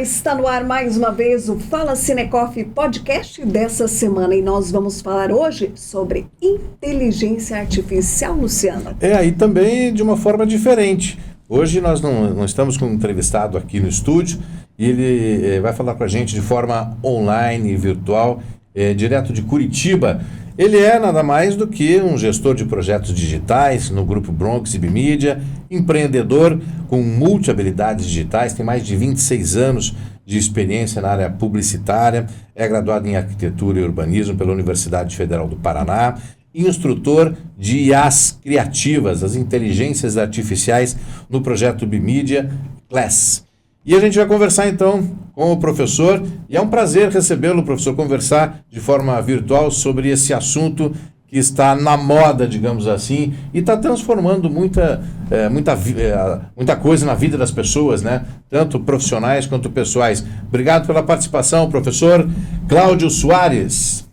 está no ar mais uma vez o Fala Cinecoff podcast dessa semana e nós vamos falar hoje sobre inteligência artificial, Luciano. E também de uma forma diferente. Hoje nós não estamos com um entrevistado aqui no estúdio e ele vai falar com a gente de forma online e virtual, direto de Curitiba. Ele é nada mais do que um gestor de projetos digitais no grupo Bronx Ibmedia, empreendedor com multi-habilidades digitais, tem mais de 26 anos de experiência na área publicitária, é graduado em arquitetura e urbanismo pela Universidade Federal do Paraná, instrutor de IAs criativas, as inteligências artificiais no projeto Ibmedia Class. E a gente vai conversar então com o professor, e é um prazer recebê-lo, professor, conversar de forma virtual sobre esse assunto que está na moda, digamos assim, e está transformando muita coisa na vida das pessoas, né? Tanto profissionais quanto pessoais. Obrigado pela participação, professor Cláudio Soares.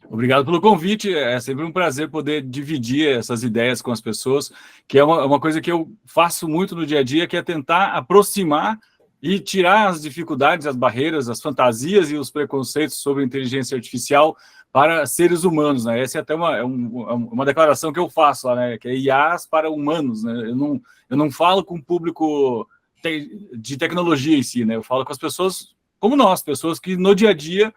Obrigado pelo convite, é sempre um prazer poder dividir essas ideias com as pessoas, que é uma coisa que eu faço muito no dia a dia, que é tentar aproximar e tirar as dificuldades, as barreiras, as fantasias e os preconceitos sobre inteligência artificial para seres humanos, né? Essa é até uma declaração que eu faço lá, né? Que é IAs para humanos, né? Eu não falo com o público de tecnologia em si, né? Eu falo com as pessoas como nós, pessoas que no dia a dia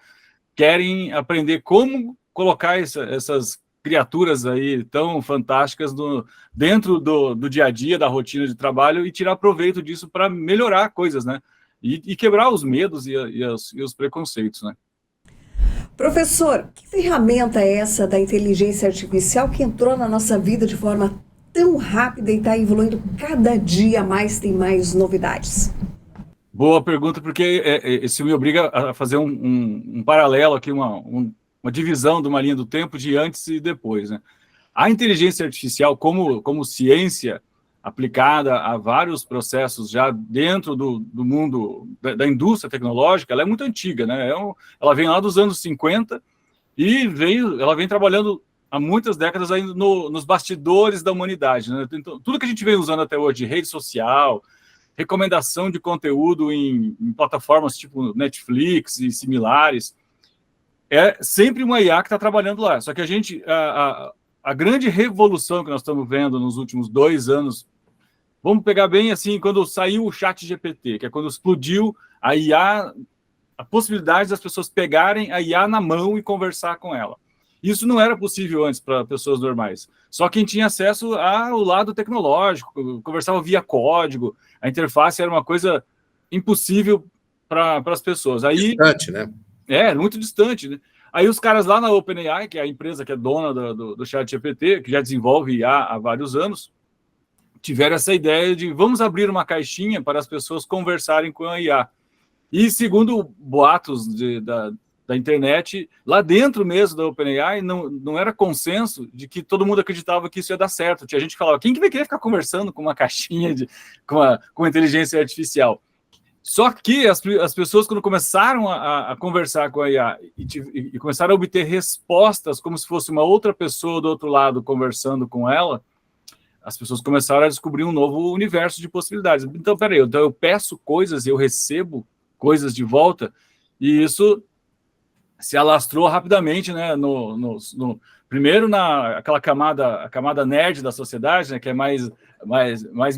querem aprender como colocar essas criaturas aí tão fantásticas dentro do dia a dia, da rotina de trabalho e tirar proveito disso para melhorar coisas, né? E quebrar os medos e os preconceitos, né? Professor, que ferramenta é essa da inteligência artificial que entrou na nossa vida de forma tão rápida e está evoluindo cada dia mais, tem mais novidades? Boa pergunta, porque isso me obriga a fazer um paralelo aqui, uma divisão de uma linha do tempo de antes e depois, né? A inteligência artificial, como ciência aplicada a vários processos já dentro do mundo da indústria tecnológica, ela é muito antiga, né? Ela vem lá dos anos 50 e ela vem trabalhando há muitas décadas aí nos bastidores da humanidade, né? Então, tudo que a gente vem usando até hoje, rede social, recomendação de conteúdo em plataformas tipo Netflix e similares, é sempre uma IA que está trabalhando lá. Só que a grande revolução que nós estamos vendo nos últimos 2 anos, vamos pegar bem assim, quando saiu o ChatGPT, que é quando explodiu a IA, a possibilidade das pessoas pegarem a IA na mão e conversar com ela. Isso não era possível antes para pessoas normais. Só quem tinha acesso ao lado tecnológico, conversava via código, a interface era uma coisa impossível para as pessoas. Aí, distante, né? Muito distante, né? Aí os caras lá na OpenAI, que é a empresa que é dona do ChatGPT, que já desenvolve IA há vários anos, tiveram essa ideia de vamos abrir uma caixinha para as pessoas conversarem com a IA. E segundo boatos da internet, lá dentro mesmo da OpenAI, não era consenso de que todo mundo acreditava que isso ia dar certo. Tinha gente que falava, quem que vai querer ficar conversando com uma caixinha com inteligência artificial? Só que as pessoas, quando começaram a conversar com a IA e começaram a obter respostas como se fosse uma outra pessoa do outro lado conversando com ela, as pessoas começaram a descobrir um novo universo de possibilidades. Então, peraí, então eu peço coisas e eu recebo coisas de volta, e isso se alastrou rapidamente, né, primeiro aquela a camada nerd da sociedade, né, que é mais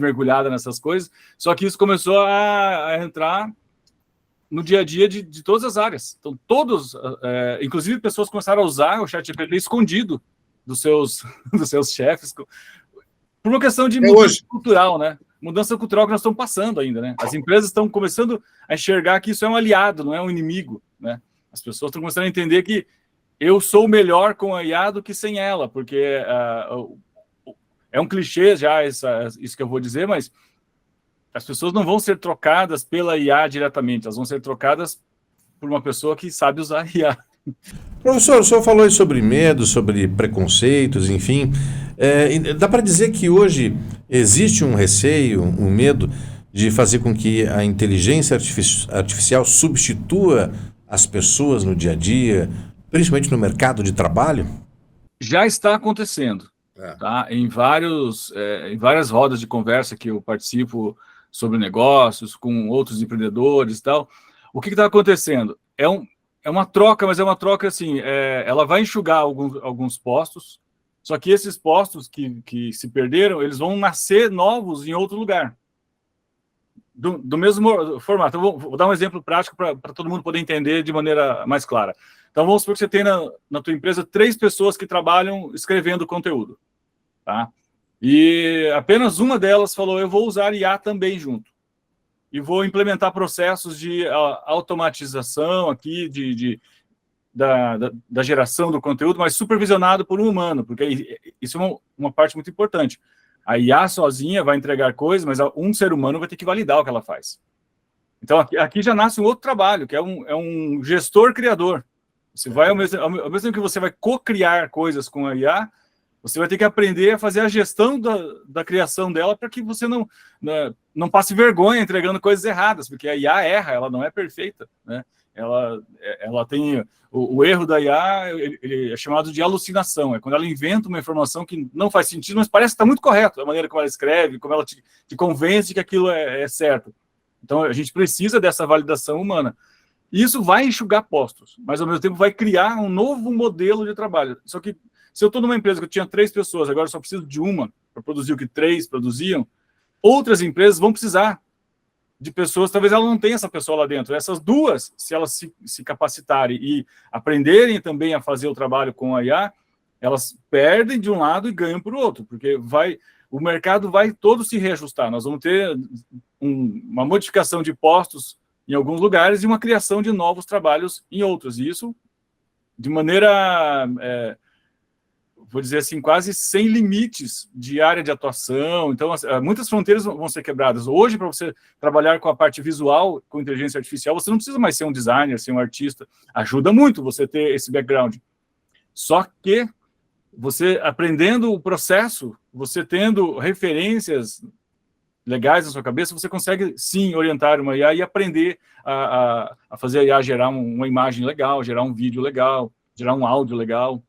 mergulhada nessas coisas, só que isso começou a entrar no dia a dia de todas as áreas. Então, inclusive pessoas começaram a usar o ChatGPT escondido dos seus chefes, por uma questão de mudança cultural, né? Mudança cultural que nós estamos passando ainda, né? As empresas estão começando a enxergar que isso é um aliado, não é um inimigo, né? As pessoas estão começando a entender que eu sou melhor com a IA do que sem ela, porque é um clichê já isso que eu vou dizer, mas as pessoas não vão ser trocadas pela IA diretamente, elas vão ser trocadas por uma pessoa que sabe usar a IA. Professor, o senhor falou aí sobre medo, sobre preconceitos, enfim. Dá para dizer que hoje existe um receio, um medo de fazer com que a inteligência artificial substitua as pessoas no dia a dia, principalmente no mercado de trabalho? Já está acontecendo. Tá? Em várias rodas de conversa que eu participo sobre negócios, com outros empreendedores e tal, O que está acontecendo? É uma troca, mas é uma troca assim, ela vai enxugar alguns postos, só que esses postos que se perderam, eles vão nascer novos em outro lugar. Do mesmo formato. Então, vou dar um exemplo prático para todo mundo poder entender de maneira mais clara. Então, vamos supor que você tem na tua empresa 3 pessoas que trabalham escrevendo conteúdo. Tá? E apenas uma delas falou, eu vou usar IA também junto. E vou implementar processos de automatização aqui, da geração do conteúdo, mas supervisionado por um humano, porque isso é uma parte muito importante. A IA sozinha vai entregar coisas, mas um ser humano vai ter que validar o que ela faz. Então, aqui já nasce um outro trabalho, que é um gestor-criador. Você vai, ao mesmo tempo que você vai co-criar coisas com a IA, você vai ter que aprender a fazer a gestão da criação dela para que você não passe vergonha entregando coisas erradas, porque a IA erra, ela não é perfeita, né? Ela tem o erro da IA, ele é chamado de alucinação, é quando ela inventa uma informação que não faz sentido, mas parece que está muito correto, a maneira como ela escreve, como ela te convence de que aquilo é certo. Então, a gente precisa dessa validação humana. E isso vai enxugar postos, mas ao mesmo tempo vai criar um novo modelo de trabalho. Só que se eu estou numa empresa que eu tinha 3 pessoas, agora eu só preciso de uma para produzir o que 3 produziam, outras empresas vão precisar de pessoas, talvez ela não tenha essa pessoa lá dentro. Essas 2, se elas se capacitarem e aprenderem também a fazer o trabalho com a IA, elas perdem de um lado e ganham por outro, porque o mercado vai todo se reajustar. Nós vamos ter uma modificação de postos em alguns lugares e uma criação de novos trabalhos em outros. E isso, de maneira, vou dizer assim, quase sem limites de área de atuação. Então, muitas fronteiras vão ser quebradas. Hoje, para você trabalhar com a parte visual, com inteligência artificial, você não precisa mais ser um designer, ser um artista. Ajuda muito você ter esse background. Só que você aprendendo o processo, você tendo referências legais na sua cabeça, você consegue, sim, orientar uma IA e aprender a fazer a IA gerar uma imagem legal, gerar um vídeo legal, gerar um áudio legal.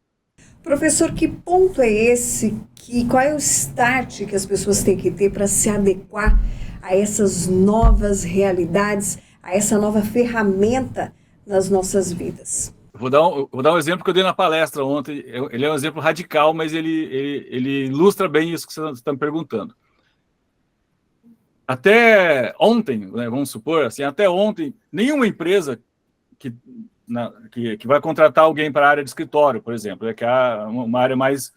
Professor, que ponto é esse? Qual é o start que as pessoas têm que ter para se adequar a essas novas realidades, a essa nova ferramenta nas nossas vidas? Vou dar um exemplo que eu dei na palestra ontem. Ele é um exemplo radical, mas ele ilustra bem isso que você está me perguntando. Até ontem, né, vamos supor, assim, até ontem, nenhuma empresa que vai contratar alguém para a área de escritório, por exemplo, que é uma área mais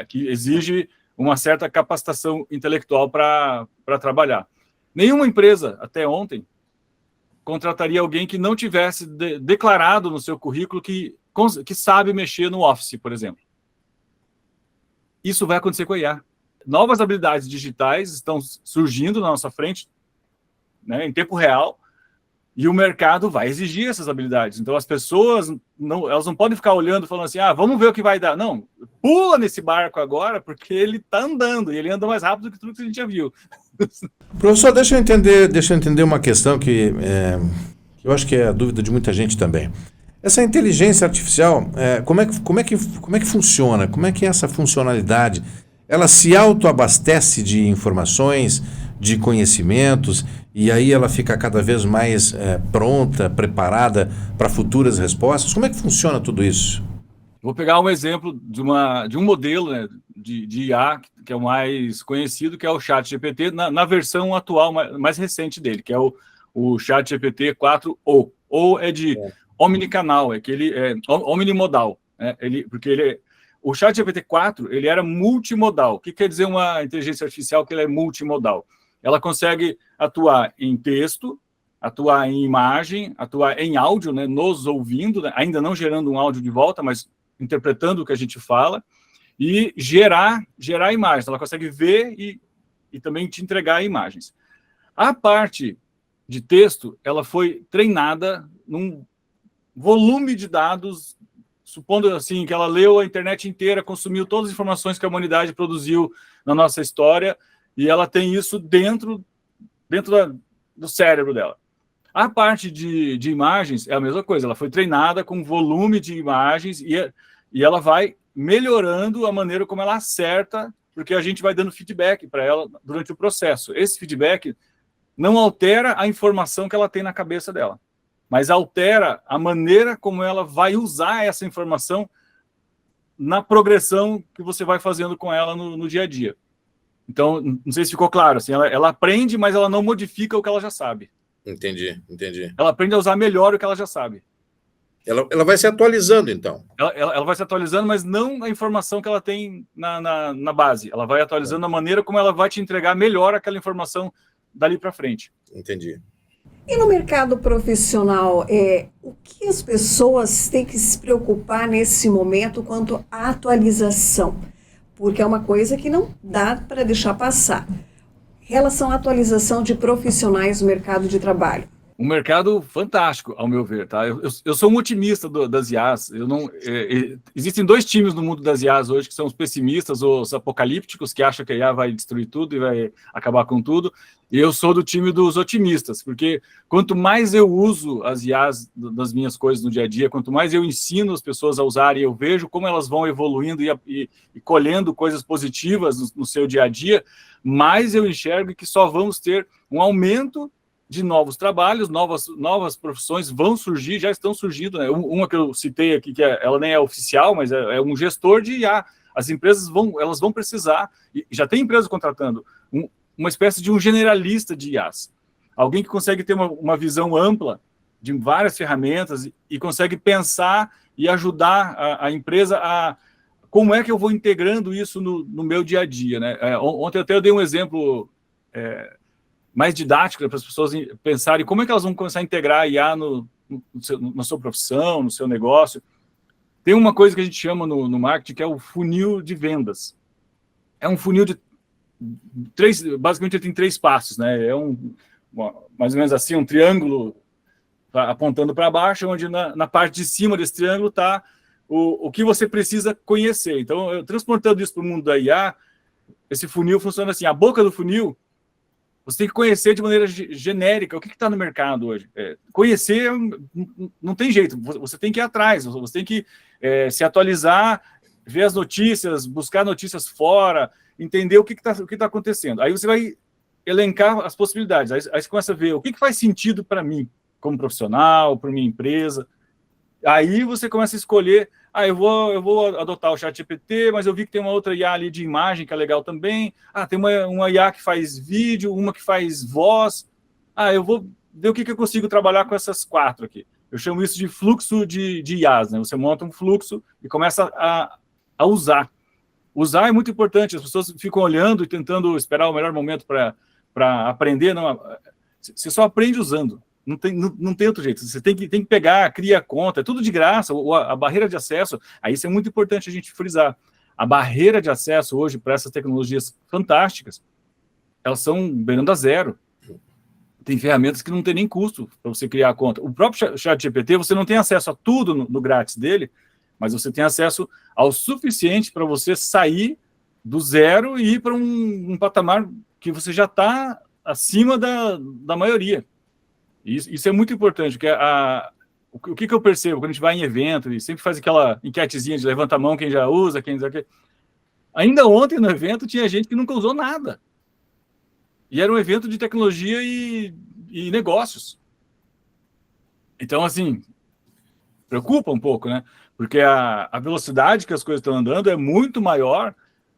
que exige uma certa capacitação intelectual para trabalhar. Nenhuma empresa, até ontem, contrataria alguém que não tivesse declarado no seu currículo que sabe mexer no Office, por exemplo. Isso vai acontecer com a IA. Novas habilidades digitais estão surgindo na nossa frente, né, em tempo real, e o mercado vai exigir essas habilidades. Então, as pessoas elas não podem ficar olhando, falando assim, vamos ver o que vai dar. Não, pula nesse barco agora, porque ele está andando, e ele anda mais rápido que tudo que a gente já viu. Professor, deixa eu entender uma questão que eu acho que é a dúvida de muita gente também. Essa inteligência artificial, como é que funciona? Como é que é essa funcionalidade? Ela se autoabastece de informações, de conhecimentos, e aí ela fica cada vez mais pronta, preparada para futuras respostas? Como é que funciona tudo isso? Vou pegar um exemplo de um modelo, né, de IA, que é o mais conhecido, que é o ChatGPT, na versão atual, mais recente dele, que é o ChatGPT 4o. Ou é de omnicanal, que ele é omnimodal, né, o ChatGPT 4, ele era multimodal. O que quer dizer uma inteligência artificial que ela é multimodal? Ela consegue atuar em texto, atuar em imagem, atuar em áudio, né, nos ouvindo, né, ainda não gerando um áudio de volta, mas interpretando o que a gente fala, e gerar imagens. Ela consegue ver e também te entregar imagens. A parte de texto, ela foi treinada num volume de dados, supondo assim que ela leu a internet inteira, consumiu todas as informações que a humanidade produziu na nossa história, e ela tem isso dentro do cérebro dela. A parte de imagens é a mesma coisa, ela foi treinada com volume de imagens e ela vai melhorando a maneira como ela acerta, porque a gente vai dando feedback para ela durante o processo. Esse feedback não altera a informação que ela tem na cabeça dela. mas altera a maneira como ela vai usar essa informação na progressão que você vai fazendo com ela no dia a dia. Então, não sei se ficou claro, assim, ela aprende, mas ela não modifica o que ela já sabe. Entendi. Ela aprende a usar melhor o que ela já sabe. Ela vai se atualizando, então. Ela vai se atualizando, mas não a informação que ela tem na base. Ela vai atualizando a maneira como ela vai te entregar melhor aquela informação dali para frente. Entendi. E no mercado profissional, o que as pessoas têm que se preocupar nesse momento quanto à atualização? Porque é uma coisa que não dá para deixar passar. Em relação à atualização de profissionais no mercado de trabalho. Um mercado fantástico, ao meu ver, tá? Eu sou um otimista das IAs. Existem dois times no mundo das IAs hoje, que são os pessimistas, os apocalípticos, que acham que a IA vai destruir tudo e vai acabar com tudo. E eu sou do time dos otimistas, porque quanto mais eu uso as IAs das minhas coisas no dia a dia, quanto mais eu ensino as pessoas a usarem, eu vejo como elas vão evoluindo e colhendo coisas positivas no seu dia a dia, mais eu enxergo que só vamos ter um aumento de novos trabalhos, novas profissões vão surgir, já estão surgindo, né? Uma que eu citei aqui, que ela nem é oficial, mas é um gestor de IA. As empresas vão precisar, e já tem empresas contratando, uma espécie de um generalista de IAs. Alguém que consegue ter uma visão ampla de várias ferramentas e consegue pensar e ajudar a empresa a como é que eu vou integrando isso no meu dia a dia, né? Ontem até eu dei um exemplo mais didático para as pessoas pensarem como é que elas vão começar a integrar a IA na sua profissão, no seu negócio. Tem uma coisa que a gente chama no marketing que é o funil de vendas. É um funil de basicamente ele tem 3 passos, né? Mais ou menos assim, um triângulo apontando para baixo, onde na parte de cima desse triângulo está o que você precisa conhecer. Então, transportando isso para o mundo da IA, esse funil funciona assim, a boca do funil, você tem que conhecer de maneira genérica o que está no mercado hoje. Conhecer não tem jeito, você tem que ir atrás, você tem que se atualizar, ver as notícias, buscar notícias fora, entender o que está acontecendo. Aí você vai elencar as possibilidades, aí você começa a ver o que faz sentido para mim, como profissional, para minha empresa. Aí você começa a escolher, eu vou adotar o ChatGPT, mas eu vi que tem uma outra IA ali de imagem que é legal também. Tem uma IA que faz vídeo, uma que faz voz. Eu vou ver o que eu consigo trabalhar com essas 4 aqui. Eu chamo isso de fluxo de IAs, né? Você monta um fluxo e começa a usar. Usar é muito importante, as pessoas ficam olhando e tentando esperar o melhor momento para aprender. Não, você só aprende usando. Não tem outro jeito, você tem que pegar, criar conta, é tudo de graça, a barreira de acesso, aí isso é muito importante a gente frisar. A barreira de acesso hoje para essas tecnologias fantásticas, elas são beirando a zero. Tem ferramentas que não tem nem custo para você criar a conta. O próprio ChatGPT, você não tem acesso a tudo no grátis dele, mas você tem acesso ao suficiente para você sair do zero e ir para um patamar que você já está acima da maioria. Isso é muito importante, porque o que eu percebo quando a gente vai em evento e sempre faz aquela enquetezinha de levanta a mão quem já usa, quem já... Ainda ontem no evento tinha gente que nunca usou nada. E era um evento de tecnologia e negócios. Então, assim, preocupa um pouco, né? Porque a velocidade que as coisas estão andando é muito maior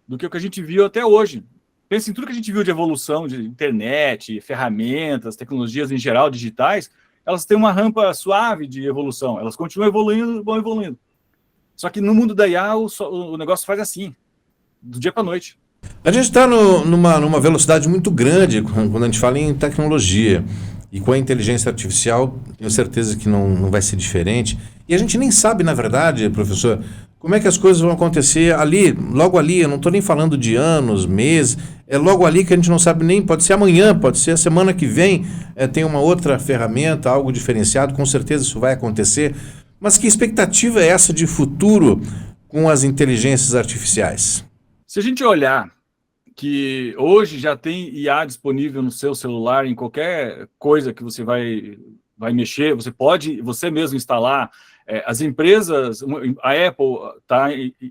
do que o que a gente viu até hoje. Pensa em tudo que a gente viu de evolução, de internet, ferramentas, tecnologias em geral, digitais, elas têm uma rampa suave de evolução. Elas continuam evoluindo, vão evoluindo. Só que no mundo da IA, o negócio faz assim, do dia para a noite. A gente está numa velocidade muito grande quando a gente fala em tecnologia. E com a inteligência artificial, tenho certeza que não vai ser diferente. E a gente nem sabe, na verdade, professor, como é que as coisas vão acontecer ali, logo ali. Eu não estou nem falando de anos, meses. É logo ali que a gente não sabe nem, pode ser amanhã, pode ser a semana que vem. Tem uma outra ferramenta, algo diferenciado, com certeza isso vai acontecer. Mas que expectativa é essa de futuro com as inteligências artificiais? Se a gente olhar que hoje já tem IA disponível no seu celular, em qualquer coisa que você vai mexer, você pode você mesmo instalar. As empresas, a Apple está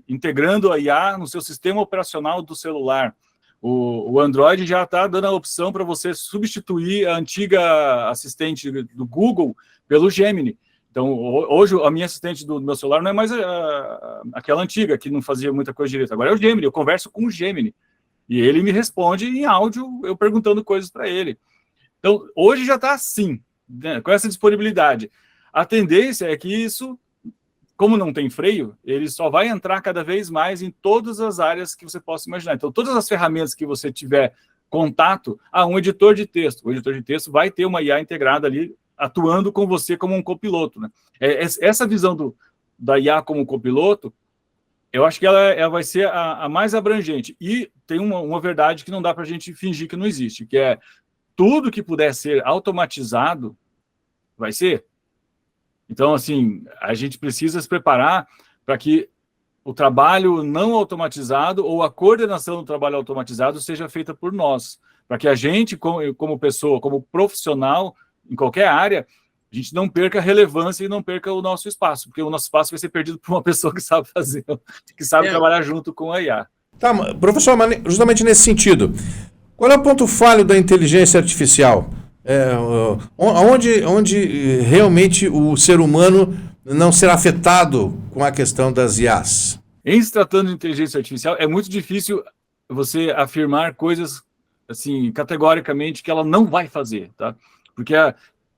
integrando a IA no seu sistema operacional do celular. O Android já está dando a opção para você substituir a antiga assistente do Google pelo Gemini. Então, hoje, a minha assistente do meu celular não é mais aquela antiga, que não fazia muita coisa direito. Agora é o Gemini, eu converso com o Gemini. E ele me responde em áudio, eu perguntando coisas para ele. Então, hoje já está assim, né, com essa disponibilidade. A tendência é que isso, como não tem freio, ele só vai entrar cada vez mais em todas as áreas que você possa imaginar. Então, todas as ferramentas que você tiver contato, um editor de texto. O editor de texto vai ter uma IA integrada ali, atuando com você como um copiloto, né? Essa visão da IA como copiloto, eu acho que ela vai ser a mais abrangente. E tem uma verdade que não dá para a gente fingir que não existe, que é tudo que puder ser automatizado, vai ser. Então, assim, a gente precisa se preparar para que o trabalho não automatizado ou a coordenação do trabalho automatizado seja feita por nós, para que a gente, como pessoa, como profissional, em qualquer área, a gente não perca relevância e não perca o nosso espaço, porque o nosso espaço vai ser perdido por uma pessoa que sabe fazer, que sabe trabalhar junto com a IA. Tá, professor, justamente nesse sentido, qual é o ponto falho da inteligência artificial? Onde realmente o ser humano não será afetado com a questão das IAs? Em se tratando de inteligência artificial, é muito difícil você afirmar coisas assim, categoricamente, que ela não vai fazer, tá? Porque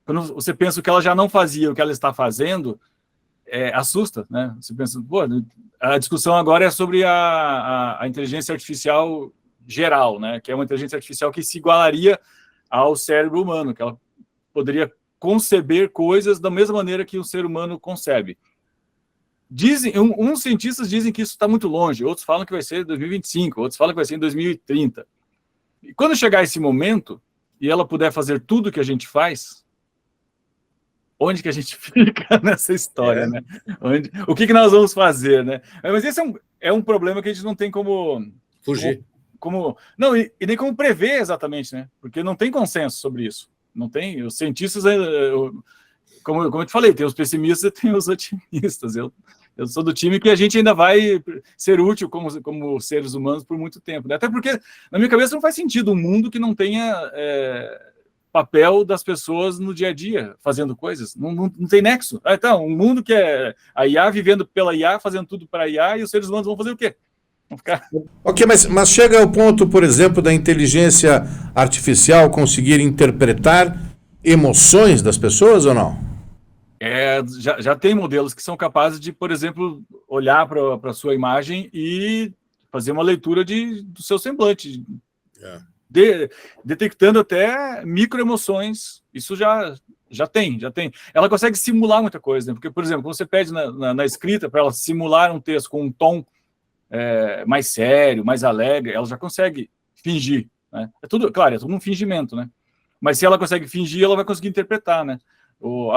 quando você pensa o que ela já não fazia, o que ela está fazendo, assusta, né? Você pensa, pô, a discussão agora é sobre a inteligência artificial geral, né? Que é uma inteligência artificial que se igualaria ao cérebro humano, que ela poderia conceber coisas da mesma maneira que o ser humano concebe. Uns cientistas dizem que isso está muito longe, outros falam que vai ser em 2025, outros falam que vai ser em 2030. E quando chegar esse momento, e ela puder fazer tudo que a gente faz, onde que a gente fica nessa história, né? O que nós vamos fazer, né? Mas esse é um problema que a gente não tem como fugir. Não, e nem como prever exatamente, né? Porque não tem consenso sobre isso. Não tem. Os cientistas, como eu te falei, tem os pessimistas e tem os otimistas. Eu sou do time que a gente ainda vai ser útil como seres humanos por muito tempo, né? Até porque, na minha cabeça, não faz sentido um mundo que não tenha papel das pessoas no dia a dia, fazendo coisas. Não tem nexo. Então, um mundo que é a IA vivendo pela IA, fazendo tudo para a IA, e os seres humanos vão fazer o quê? Ok, mas chega ao ponto, por exemplo, da inteligência artificial conseguir interpretar emoções das pessoas ou não? Já tem modelos que são capazes de, por exemplo, olhar para a sua imagem e fazer uma leitura do seu semblante, detectando até microemoções. Isso já tem. Ela consegue simular muita coisa, né? Porque, por exemplo, quando você pede na escrita para ela simular um texto com um tom mais sério, mais alegre, ela já consegue fingir, né? É tudo um fingimento, né? Mas se ela consegue fingir, ela vai conseguir interpretar, né?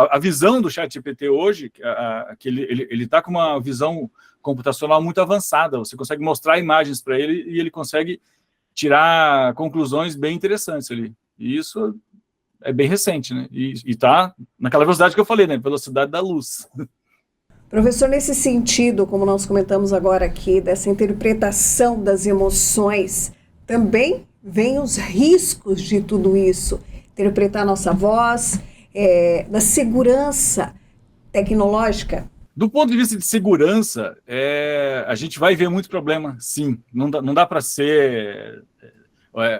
A visão do ChatGPT hoje, que ele está com uma visão computacional muito avançada. Você consegue mostrar imagens para ele e ele consegue tirar conclusões bem interessantes ali. E isso é bem recente, né? E está naquela velocidade que eu falei, né? Velocidade da luz. Professor, nesse sentido, como nós comentamos agora aqui, dessa interpretação das emoções, também vem os riscos de tudo isso. Interpretar a nossa voz, da segurança tecnológica. Do ponto de vista de segurança, a gente vai ver muito problema, sim. Não dá para ser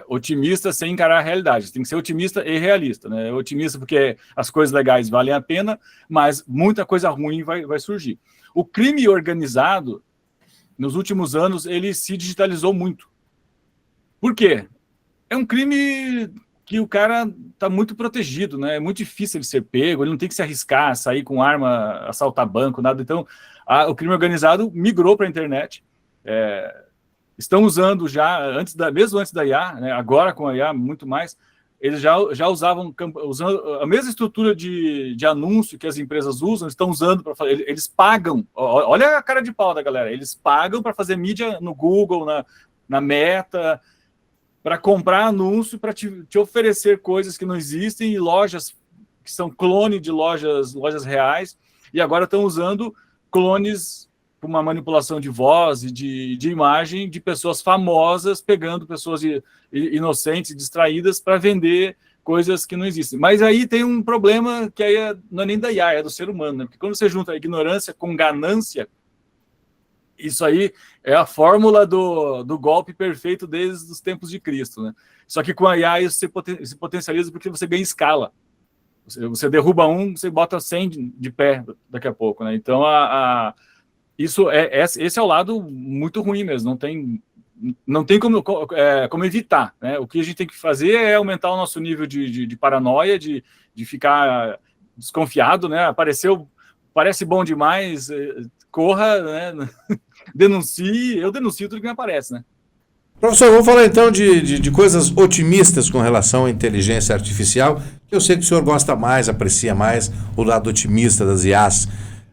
otimista sem encarar a realidade. Tem que ser otimista e realista, né? Otimista porque as coisas legais valem a pena, mas muita coisa ruim vai surgir. O crime organizado, nos últimos anos, ele se digitalizou muito. Por quê? É um crime que o cara está muito protegido, né? É muito difícil ele ser pego, ele não tem que se arriscar, sair com arma, assaltar banco, nada. Então, o crime organizado migrou para a internet. Estão usando já, mesmo antes da IA, né? Agora com a IA, muito mais, eles já usavam usando a mesma estrutura de anúncio que as empresas usam, estão usando para fazer. Eles pagam, olha a cara de pau da galera, eles pagam para fazer mídia no Google, na Meta, para comprar anúncio, para te oferecer coisas que não existem, e lojas que são clone de lojas reais, e agora estão usando clones para uma manipulação de voz e de imagem de pessoas famosas, pegando pessoas inocentes, distraídas, para vender coisas que não existem. Mas aí tem um problema que aí não é nem da IA, é do ser humano, né? Porque quando você junta a ignorância com ganância, isso aí é a fórmula do golpe perfeito desde os tempos de Cristo, né? Só que com a IA isso se potencializa porque você ganha escala. Você derruba um, você bota 100 de pé daqui a pouco, né? Então, esse é o lado muito ruim mesmo, não tem como evitar, né? O que a gente tem que fazer é aumentar o nosso nível de paranoia, de ficar desconfiado, né? Parece bom demais, corra, né? Denuncie, eu denuncio tudo que me aparece, né? Professor, vamos falar então de coisas otimistas com relação à inteligência artificial, que eu sei que o senhor gosta mais, aprecia mais o lado otimista das IAs.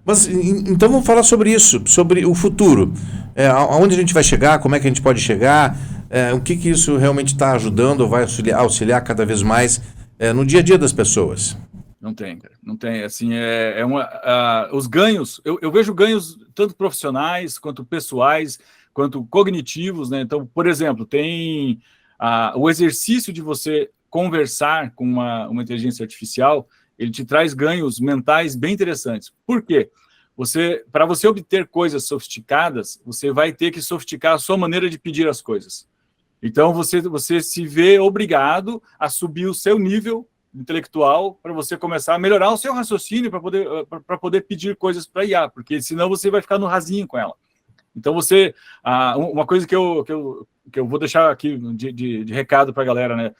Mas então vamos falar sobre isso, sobre o futuro. Aonde a gente vai chegar, como é que a gente pode chegar, o que isso realmente está ajudando ou vai auxiliar cada vez mais no dia a dia das pessoas. Não tem, cara. Não tem. Assim, os ganhos, eu vejo ganhos tanto profissionais quanto pessoais, quanto cognitivos, né? Então, por exemplo, tem o exercício de você conversar com uma inteligência artificial, ele te traz ganhos mentais bem interessantes. Por quê? Para você obter coisas sofisticadas, você vai ter que sofisticar a sua maneira de pedir as coisas. Então, você se vê obrigado a subir o seu nível intelectual para você começar a melhorar o seu raciocínio para poder pedir coisas para IA, porque senão você vai ficar no rasinho com ela. Então, uma coisa que eu vou deixar aqui de recado para a galera, né?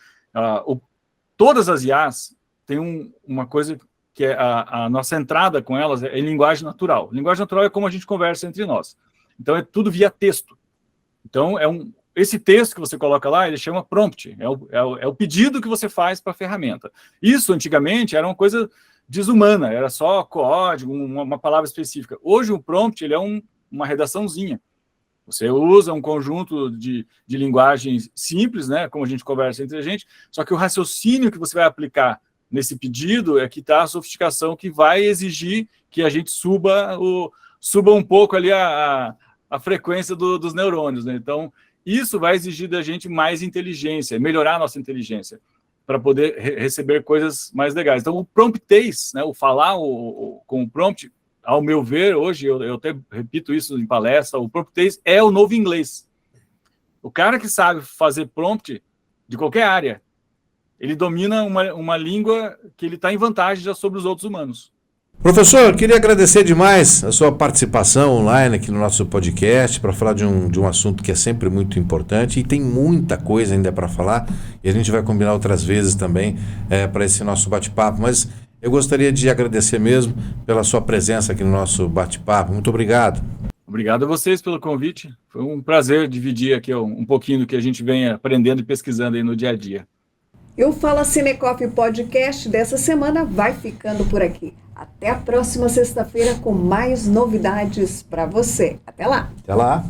Todas as IAs têm uma coisa que é a nossa entrada com elas é em linguagem natural. Linguagem natural é como a gente conversa entre nós. Então, é tudo via texto. Então, esse texto que você coloca lá, ele chama prompt. É o pedido que você faz para a ferramenta. Isso, antigamente, era uma coisa desumana. Era só código, uma palavra específica. Hoje, o prompt ele é uma redaçãozinha. Você usa um conjunto de linguagens simples, né, como a gente conversa entre a gente, só que o raciocínio que você vai aplicar nesse pedido é que está a sofisticação que vai exigir que a gente suba um pouco ali a frequência dos neurônios, né? Então, isso vai exigir da gente mais inteligência, melhorar a nossa inteligência, para poder receber coisas mais legais. Então, o promptês, né, o falar com o prompt, ao meu ver, hoje, eu até repito isso em palestra, o promptês é o novo inglês. O cara que sabe fazer prompt de qualquer área, ele domina uma língua que ele está em vantagem já sobre os outros humanos. Professor, queria agradecer demais a sua participação online aqui no nosso podcast para falar de um assunto que é sempre muito importante e tem muita coisa ainda para falar e a gente vai combinar outras vezes também para esse nosso bate-papo, mas eu gostaria de agradecer mesmo pela sua presença aqui no nosso bate-papo. Muito obrigado. Obrigado a vocês pelo convite. Foi um prazer dividir aqui um pouquinho do que a gente vem aprendendo e pesquisando aí no dia a dia. E o Fala Cinecoff Podcast dessa semana vai ficando por aqui. Até a próxima sexta-feira com mais novidades para você. Até lá! Até lá!